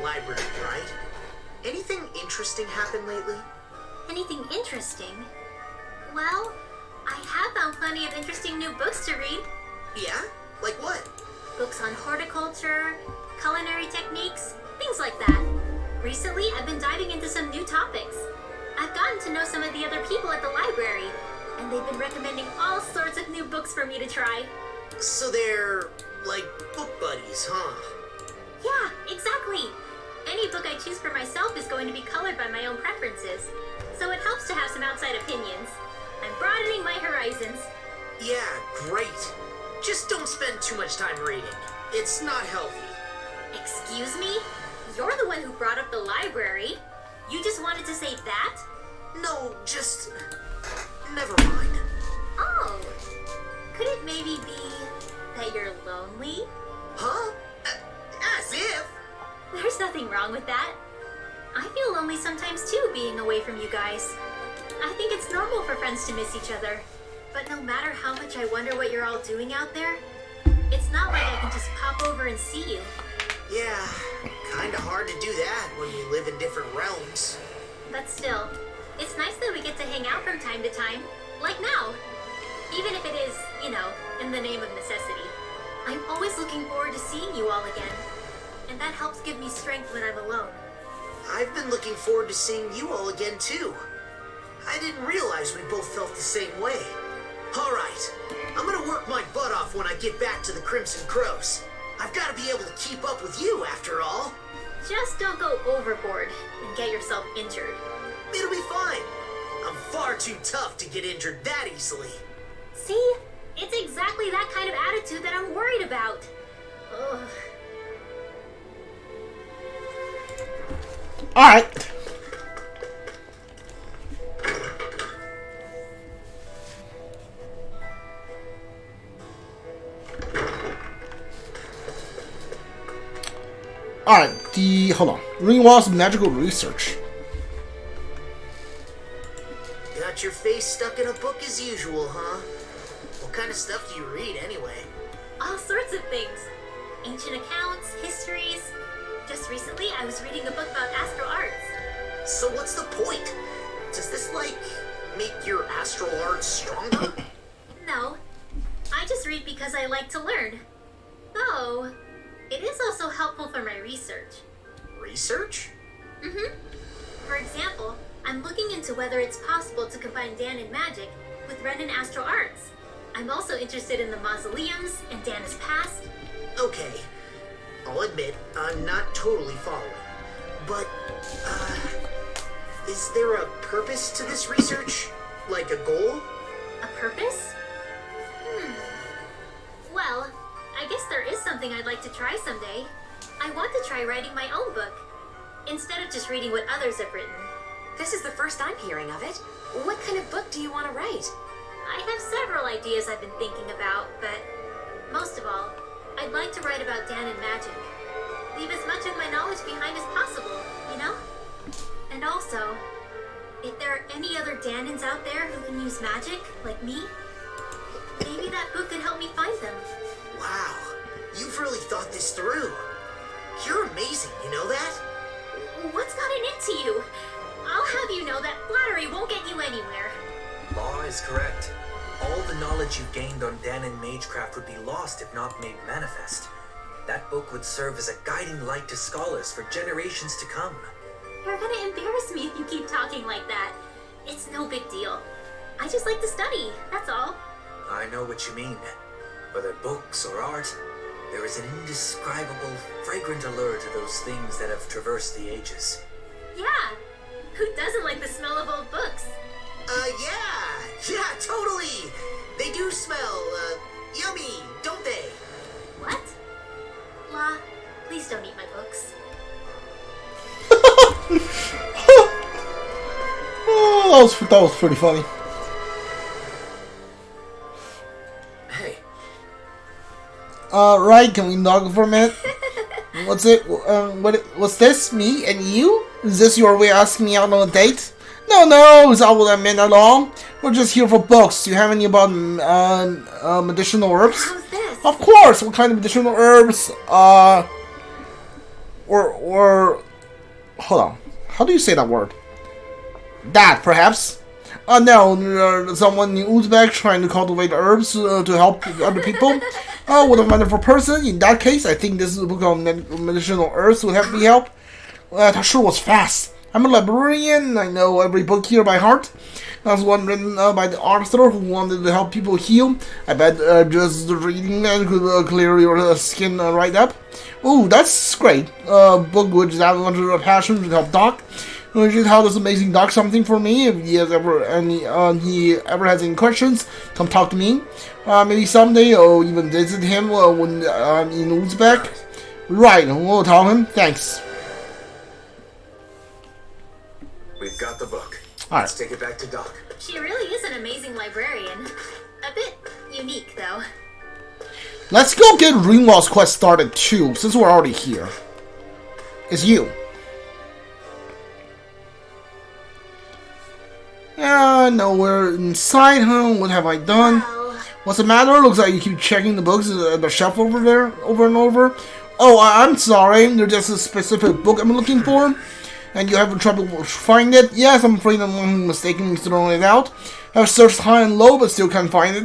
library, right? Anything interesting happen lately? Anything interesting? Well, I have found plenty of interesting new books to read. Yeah? Like what? Books on horticulture, culinary techniques, things like that. Recently, I've been diving into some new topics. I've gotten to know some of the other people at the library, and they've been recommending all sorts of new books for me to try. So they're, like, book buddies, huh? Yeah, exactly. Any book I choose for myself is going to be colored by my own preferences, so it helps to have some outside opinions. I'm broadening my horizons. Yeah, great. Just don't spend too much time reading. It's not healthy. Excuse me? You're the one who brought up the library. You just wanted to say that? No, just... never mind. Oh. Could it maybe be that you're lonely? Huh? As if? There's nothing wrong with that. I feel lonely sometimes too, being away from you guys. I think it's normal for friends to miss each other. But no matter how much I wonder what you're all doing out there, it's not like I can just pop over and see you. Yeah, kinda hard to do that when we live in different realms. But still, it's nice that we get to hang out from time to time, like now. Even if it is, you know, in the name of necessity. I'm always looking forward to seeing you all again. And that helps give me strength when I'm alone. I've been looking forward to seeing you all again too. I didn't realize we both felt the same way. Alright, I'm gonna work my butt off when I get back to the Crimson Crows. I've got to be able to keep up with you after all. Just don't go overboard and get yourself injured. It'll be fine. I'm far too tough to get injured that easily. See? It's exactly that kind of attitude that I'm worried about. Ugh. Alright. Alright, hold on. Ringwall's magical research. Got your face stuck in a book as usual, huh? What kind of stuff do you read anyway? All sorts of things. Ancient accounts, histories. Just recently, I was reading a book about astral arts. So what's the point? Does this, like, make your astral arts stronger? No. I just read because I like to learn. Though, it is also helpful for my research. Research? Mm-hmm. For example, I'm looking into whether it's possible to combine Dahnan magic with Renan astral arts. I'm also interested in the mausoleums and Dahna's past. Okay. I'll admit, I'm not totally following. But, is there a purpose to this research? Like a goal? A purpose? Well, I guess there is something I'd like to try someday. I want to try writing my own book, instead of just reading what others have written. This is the first I'm hearing of it. What kind of book do you want to write? I have several ideas I've been thinking about, but most of all, I'd like to write about Dahnan magic. Leave as much of my knowledge behind as possible, you know? And also, if there are any other Dahnans out there who can use magic, like me, maybe that book could help me find them. Wow, you've really thought this through. You're amazing, you know that? What's gotten into you? I'll have you know that flattery won't get you anywhere. Law is correct. All the knowledge you've gained on Dahnan magecraft would be lost if not made manifest. That book would serve as a guiding light to scholars for generations to come. You're gonna embarrass me if you keep talking like that. It's no big deal. I just like to study, that's all. I know what you mean. Whether books or art, there is an indescribable, fragrant allure to those things that have traversed the ages. Yeah, who doesn't like the smell of old books? Yeah, totally. They do smell, yummy, don't they? What? La, please don't eat my books. Oh, that was pretty funny. Hey. Right, can we knock for a minute? What's it? What's this? Me and you? Is this your way of asking me out on a date? No, is that what I meant at all? We're just here for books. Do you have any about medicinal herbs? How's this? Of course. What kind of medicinal herbs? Or hold on. How do you say that word? That, perhaps? No, someone in Uzbek trying to cultivate herbs to help other people. Oh, what a wonderful person. In that case, I think this book on medicinal herbs would have me help. That sure was fast. I'm a librarian. I know every book here by heart. That was one written by the author who wanted to help people heal. I bet just reading that could clear your skin right up. Oh, that's great. Book which has much of a passion to help Doc. How does amazing Doc something for me? If he has he ever has any questions, come talk to me. Maybe someday I'll even visit him when I'm in Uzbek. Right, we'll tell him. Thanks. We've got the book. All right. Let's take it back to Doc. She really is an amazing librarian. A bit unique, though. Let's go get Ringwall's quest started too, since we're already here. It's you. Nowhere inside, huh? What have I done? Well, What's the matter? Looks like you keep checking the books at the shelf over there, over and over. Oh, I'm sorry. There's just a specific book I'm looking for, and you're having trouble finding it. Yes, I'm afraid I'm mistakenly throwing it out. I've searched high and low, but still can't find it.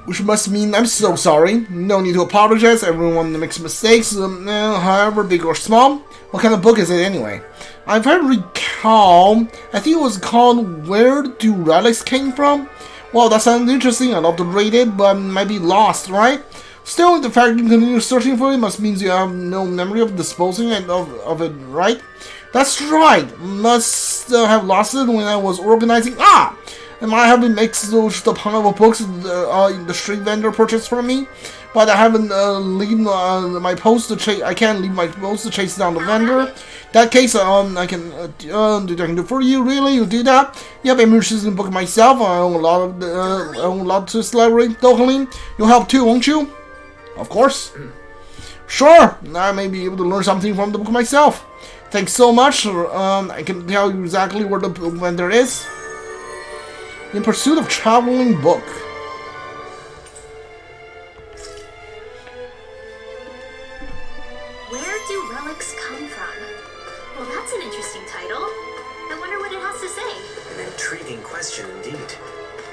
Which must mean I'm so sorry. No need to apologize. Everyone makes mistakes, however big or small. What kind of book is it anyway? If I recall, I think it was called Where Do Relics Came From? Well, that sounds interesting. I'd love to read it, but it might be lost, right? Still, the fact you continue searching for it must mean you have no memory of disposing of it, right? That's right. Must have lost it when I was organizing. And I haven't mixed those the pile of books the street vendor purchased from me, but I haven't leave my post to chase. I can't leave my post to chase down the vendor. That case, I can do that for you. Really, you do that? Yep, I'm interested in the book myself. I own a lot to celebrate. Totally, you'll help too, won't you? Of course. Sure, I may be able to learn something from the book myself. Thanks so much. I can tell you exactly where the vendor is. In pursuit of traveling book. Where do relics come from? Well, that's an interesting title. I wonder what it has to say. An intriguing question indeed.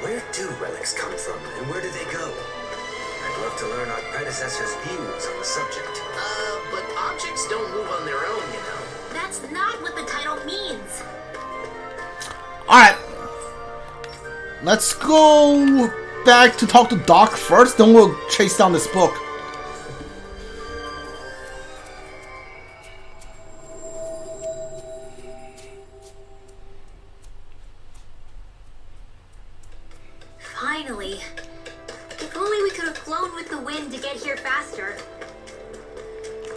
Where do relics come from, and where do they go? I'd love to learn our predecessors' views on the subject. But objects don't move on their own, you know. That's not what the title means. Alright. Let's go back to talk to Doc first, then we'll chase down this book. Finally. If only we could have flown with the wind to get here faster.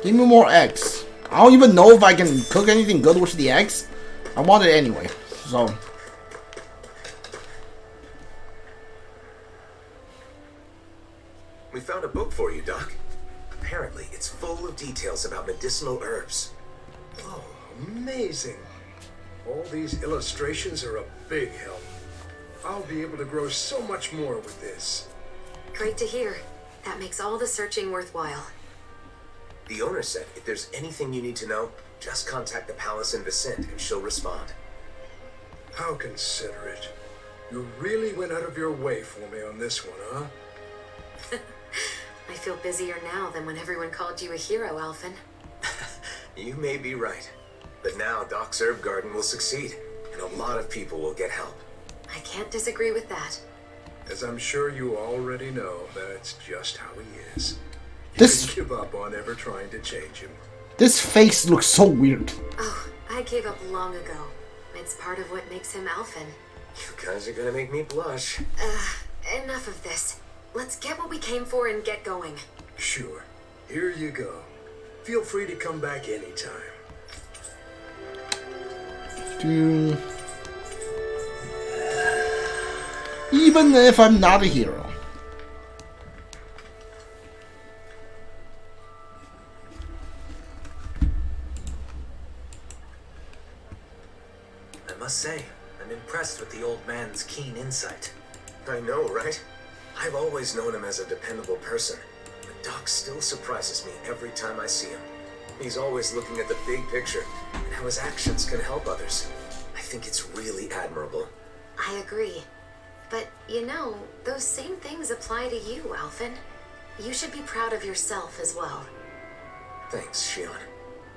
Give me more eggs. I don't even know if I can cook anything good with the eggs. I want it anyway, so... We found a book for you, Doc. Apparently, it's full of details about medicinal herbs. Oh, amazing. All these illustrations are a big help. I'll be able to grow so much more with this. Great to hear. That makes all the searching worthwhile. The owner said if there's anything you need to know, just contact the palace in Vicent and she'll respond. How considerate. You really went out of your way for me on this one, huh? I feel busier now than when everyone called you a hero, Alphen. You may be right. But now Doc's herb garden will succeed, and a lot of people will get help. I can't disagree with that. As I'm sure you already know, that's just how he is. You This- can give up on ever trying to change him. This face looks so weird. Oh, I gave up long ago. It's part of what makes him Alphen. You guys are gonna make me blush. Enough of this. Let's get what we came for and get going. Sure. Here you go. Feel free to come back anytime. Even if I'm not a hero. I must say, I'm impressed with the old man's keen insight. I know, right? I've always known him as a dependable person, but Doc still surprises me every time I see him. He's always looking at the big picture and how his actions can help others. I think it's really admirable. I agree. But, you know, those same things apply to you, Alphen. You should be proud of yourself as well. Thanks, Shion.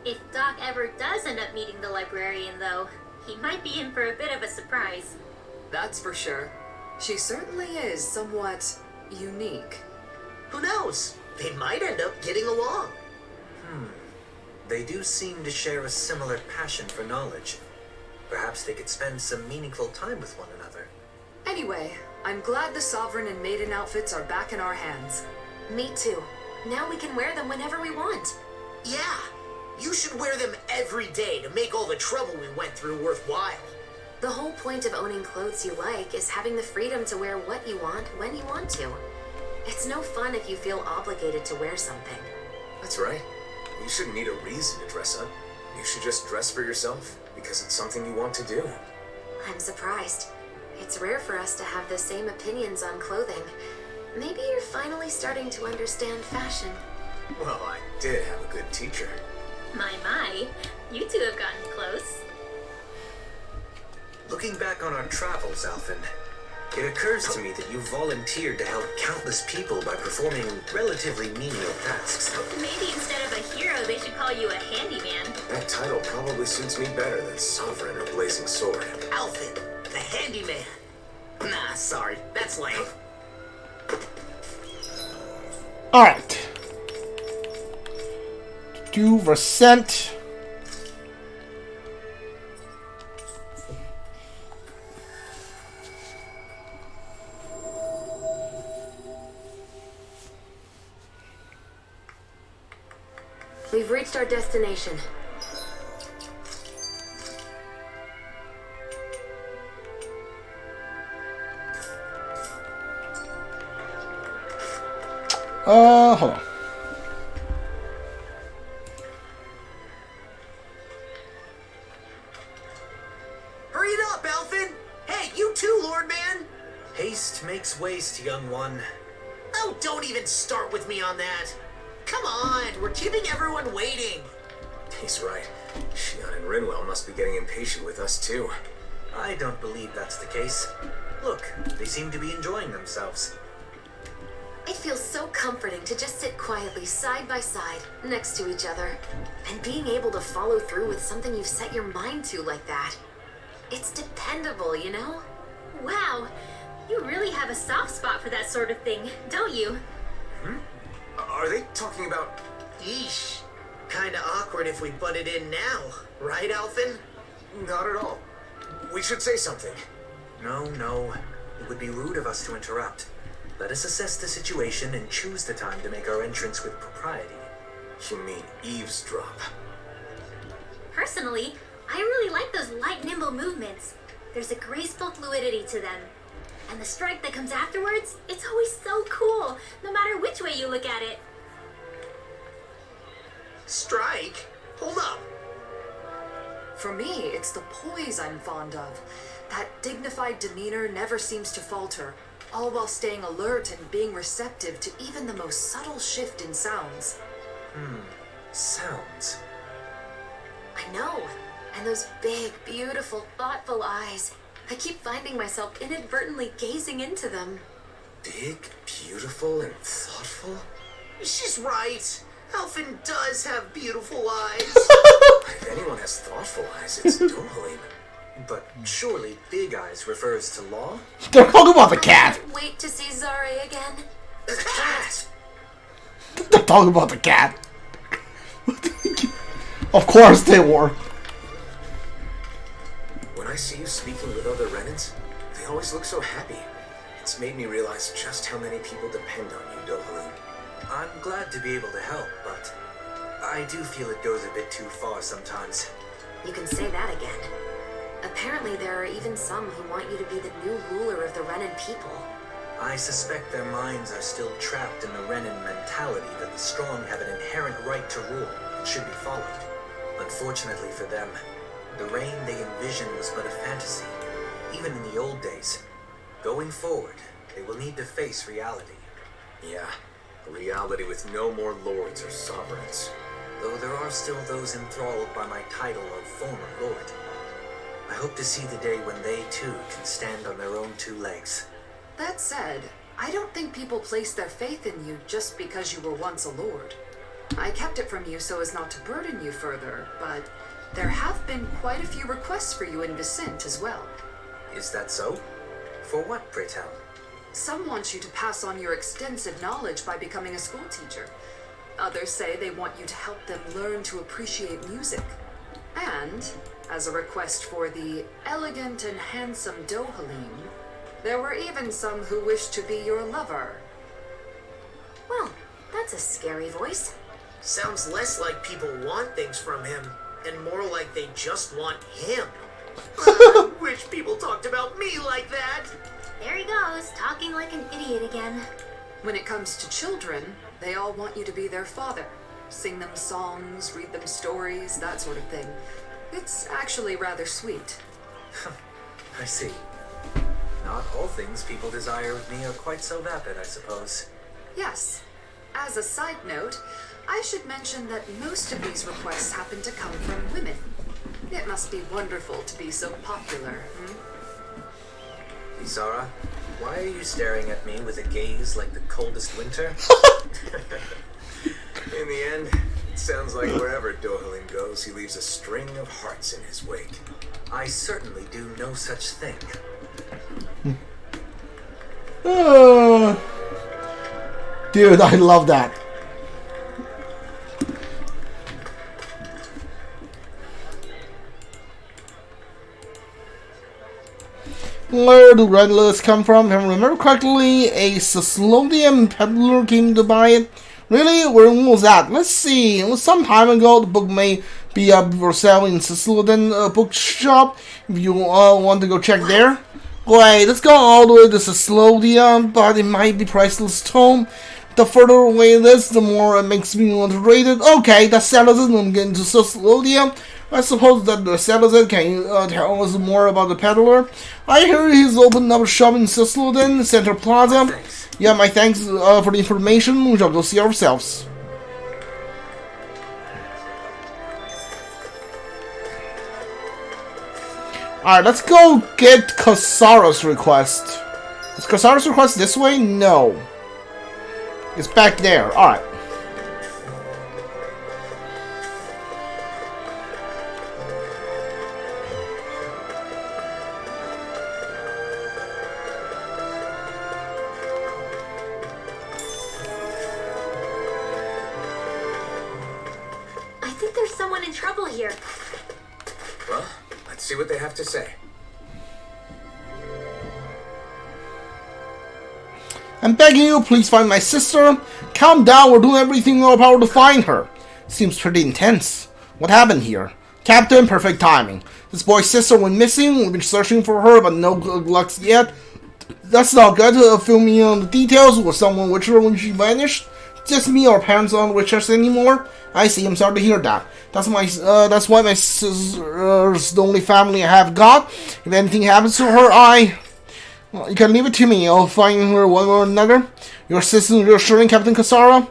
If Doc ever does end up meeting the librarian, though, he might be in for a bit of a surprise. That's for sure. She certainly is somewhat unique. Who knows? They might end up getting along. They do seem to share a similar passion for knowledge. Perhaps they could spend some meaningful time with one another. Anyway, I'm glad the Sovereign and Maiden outfits are back in our hands. Me too. Now we can wear them whenever we want. Yeah, you should wear them every day to make all the trouble we went through worthwhile. The whole point of owning clothes you like is having the freedom to wear what you want when you want to. It's no fun if you feel obligated to wear something. That's right. You shouldn't need a reason to dress up. You should just dress for yourself because it's something you want to do. I'm surprised. It's rare for us to have the same opinions on clothing. Maybe you're finally starting to understand fashion. Well, I did have a good teacher. My, you two have gotten close. Looking back on our travels, Alphen, it occurs to me that you volunteered to help countless people by performing relatively menial tasks. Maybe instead of a hero, they should call you a handyman. That title probably suits me better than Sovereign or Blazing Sword. Alphen, the handyman. Nah, sorry, that's lame. Alright. 2%. We've reached our destination. Hold on. Hurry it up, Alphen! Hey, you too, Lord Man! Haste makes waste, young one. Oh, don't even start with me on that. Come on, we're keeping everyone waiting. He's right. Shion and Rinwell must be getting impatient with us too. I don't believe that's the case. Look, they seem to be enjoying themselves. It feels so comforting to just sit quietly side by side next to each other. And being able to follow through with something you've set your mind to like that. It's dependable, you know? Wow, you really have a soft spot for that sort of thing, don't you? Are they talking about... Yeesh. Kinda awkward if we butted in now, right, Alphen? Not at all. We should say something. No. It would be rude of us to interrupt. Let us assess the situation and choose the time to make our entrance with propriety. You mean eavesdrop? Personally, I really like those light, nimble movements. There's a graceful fluidity to them. And the strike that comes afterwards, it's always so cool, no matter which way you look at it. Strike? Hold up. For me, it's the poise I'm fond of. That dignified demeanor never seems to falter, all while staying alert and being receptive to even the most subtle shift in sounds. Sounds. I know. And those big, beautiful, thoughtful eyes. I keep finding myself inadvertently gazing into them. Big, beautiful, and thoughtful? She's right. Alphen does have beautiful eyes. If anyone has thoughtful eyes, it's Dohalim. But surely Big Eyes refers to Law? They're talking about the cat. Can't wait to see Zare again. The cat! They're talking about the cat. Of course they were. When I see you speaking with other Renans, they always look so happy. It's made me realize just how many people depend on you, Dohalim. I'm glad to be able to help, but I do feel it goes a bit too far sometimes. You can say that again. Apparently there are even some who want you to be the new ruler of the Renan people. I suspect their minds are still trapped in the Renan mentality that the strong have an inherent right to rule and should be followed. Unfortunately for them, the reign they envisioned was but a fantasy, even in the old days. Going forward, they will need to face reality. Yeah, a reality with no more lords or sovereigns. though there are still those enthralled by my title of former lord. I hope to see the day when they too can stand on their own two legs. That said, I don't think people place their faith in you just because you were once a lord. I kept it from you so as not to burden you further, but there have been quite a few requests for you in Vicent as well. Is that so? For what, pray tell? Some want you to pass on your extensive knowledge by becoming a school teacher. Others say they want you to help them learn to appreciate music. And, as a request for the elegant and handsome Dohalim, there were even some who wished to be your lover. Well, that's a scary voice. Sounds less like people want things from him, and more like they just want him. I wish people talked about me like that. There he goes, talking like an idiot again. When it comes to children, they all want you to be their father. Sing them songs, read them stories, that sort of thing. It's actually rather sweet. I see. Not all things people desire of me are quite so vapid, I suppose. Yes. As a side note, I should mention that most of these requests happen to come from women. It must be wonderful to be so popular, Kisara, why are you staring at me with a gaze like the coldest winter? In the end, it sounds like wherever Dohalim goes, he leaves a string of hearts in his wake. I certainly do no such thing. Dude, I love that. Where do red lists come from? If I remember correctly, a Ceslodian peddler came to buy it. Really? Where was that? Let's see. It was some time ago. The book may be up for sale in Ceslodian bookshop. If you want to go check there. Wait, let's go all the way to Ceslodian, but it might be priceless tome. The further away it is, the more it makes me want to rate it. Okay, that settles it. I'm getting to Ceslodian. I suppose that the settles it. Can you tell us more about the peddler? I hear he's opened up a shop in Ceslodian Center Plaza. Thanks. Yeah, my thanks for the information. We shall go see ourselves. Alright, let's go get Kisara's request. Is Kisara's request this way? No. It's back there. Alright. I think there's someone in trouble here. Well, let's see what they have to say. I'm begging you, please find my sister. Calm down, we're doing everything in our power to find her. Seems pretty intense. What happened here? Captain, perfect timing. This boy's sister went missing. We've been searching for her, but no good luck yet. That's not good. Fill me on the details. Was someone with her when she vanished? Just me, our parents aren't with us anymore. I see, I'm sorry to hear that. That's why my sister's the only family I have got. If anything happens to her, well, you can leave it to me. I'll find her one way or another. Your assistant reassuring Captain Kisara?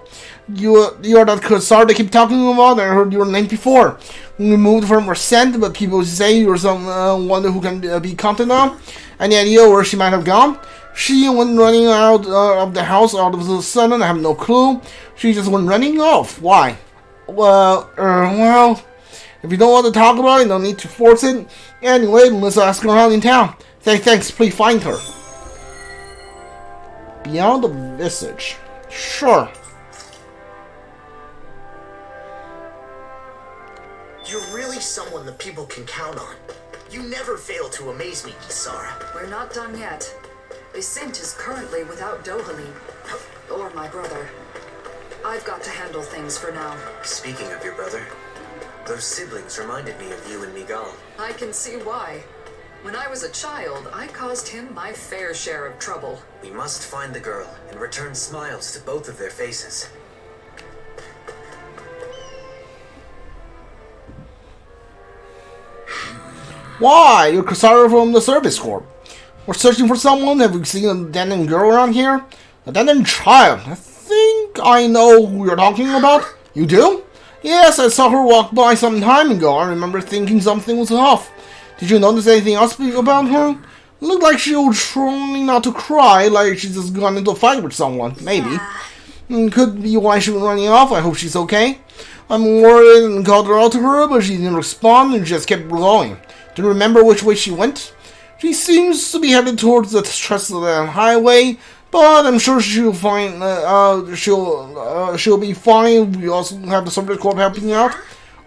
You're that Kisara they keep talking about. I heard your name before. We moved from Resent, but people say you're someone who can be counted on. Any idea where she might have gone? She went running out of the house all of a sudden. I have no clue. She just went running off. Why? Well, if you don't want to talk about it, no need to force it. Anyway, let's ask around in town. Thanks, please find her. Beyond the visage. Sure. You're really someone that people can count on. You never fail to amaze me, Kisara. We're not done yet. Vicent is currently without Dohalim. Or my brother. I've got to handle things for now. Speaking of your brother, those siblings reminded me of you and Miguel. I can see why. When I was a child, I caused him my fair share of trouble. We must find the girl and return smiles to both of their faces. Why? You're Kisara from the Service Corps. We're searching for someone. Have we seen a Dahnan girl around here? A Dahnan child. I think I know who you're talking about. You do? Yes, I saw her walk by some time ago. I remember thinking something was off. Did you notice anything else about her? Looked like she was trying not to cry, like she just gone into a fight with someone. Maybe. Could be why she was running off. I hope she's okay. I'm worried and called her out to her, but she didn't respond and just kept going. Do you remember which way she went? She seems to be headed towards the Trestle highway, but I'm sure she'll find. She'll be fine. We also have the Service Corps helping out.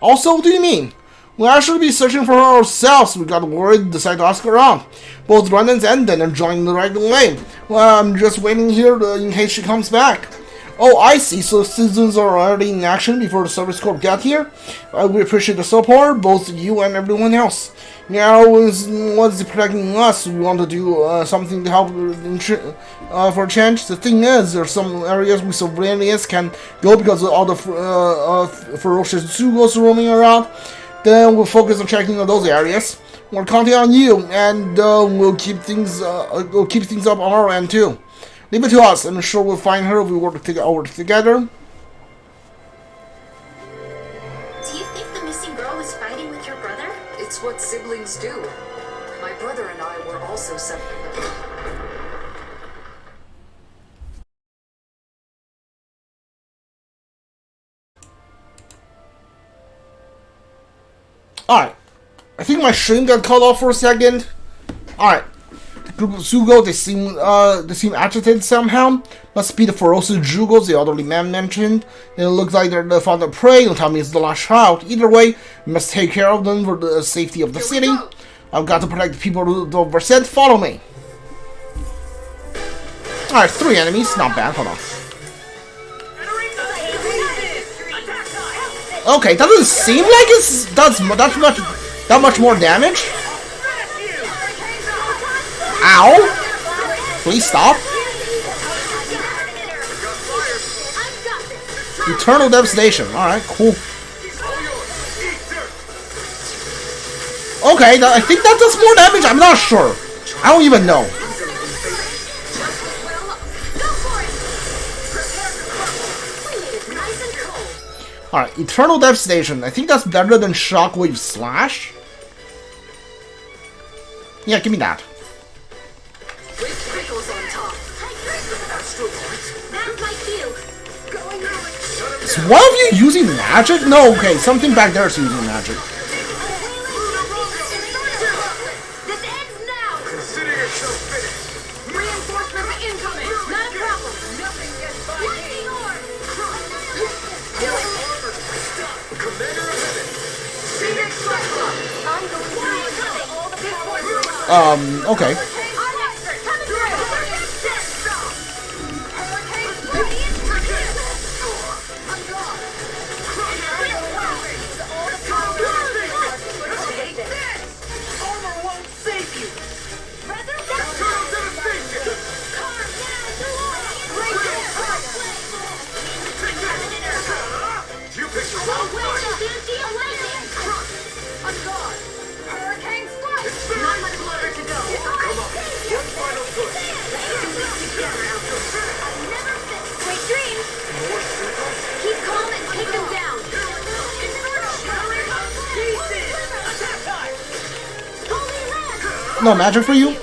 Also, what do you mean? We'll actually be searching for her ourselves. We got worried, decided to ask her around. Both Renans and Dahnan are joining the right away. Well, I'm just waiting here in case she comes back. Oh, I see. So citizens are already in action before the Service Corps got here. We appreciate the support, both you and everyone else. Now, what's protecting us? We want to do something to help for a change. The thing is, there are some areas we civilians can go because of all the ferocious Zugos roaming around. Then we'll focus on checking on those areas. We're counting on you, and we'll keep things up on our end too. Leave it to us. I'm sure we'll find her if we work together. Do you think the missing girl was fighting with your brother? It's what siblings do. My brother and I were also separated. Alright. I think my stream got cut off for a second. Alright. The group of Zugo, they seem agitated somehow. Must be the ferocious Jugos the elderly man mentioned. It looks like they're the found of prey. Don't tell me it's the last child. Either way, we must take care of them for the safety of the city. I've got to protect the people of Berseria. Follow me. Alright, 3 enemies. Not bad. Hold on. Okay, doesn't seem like it does that much more damage. Ow! Please stop. Eternal devastation. Alright, cool. Okay, I think that does more damage. I'm not sure. I don't even know. Alright, Eternal Devastation. I think that's better than Shockwave Slash. Yeah, give me that. Is one of you using magic? No, okay, something back there is using magic. Okay. No magic for you?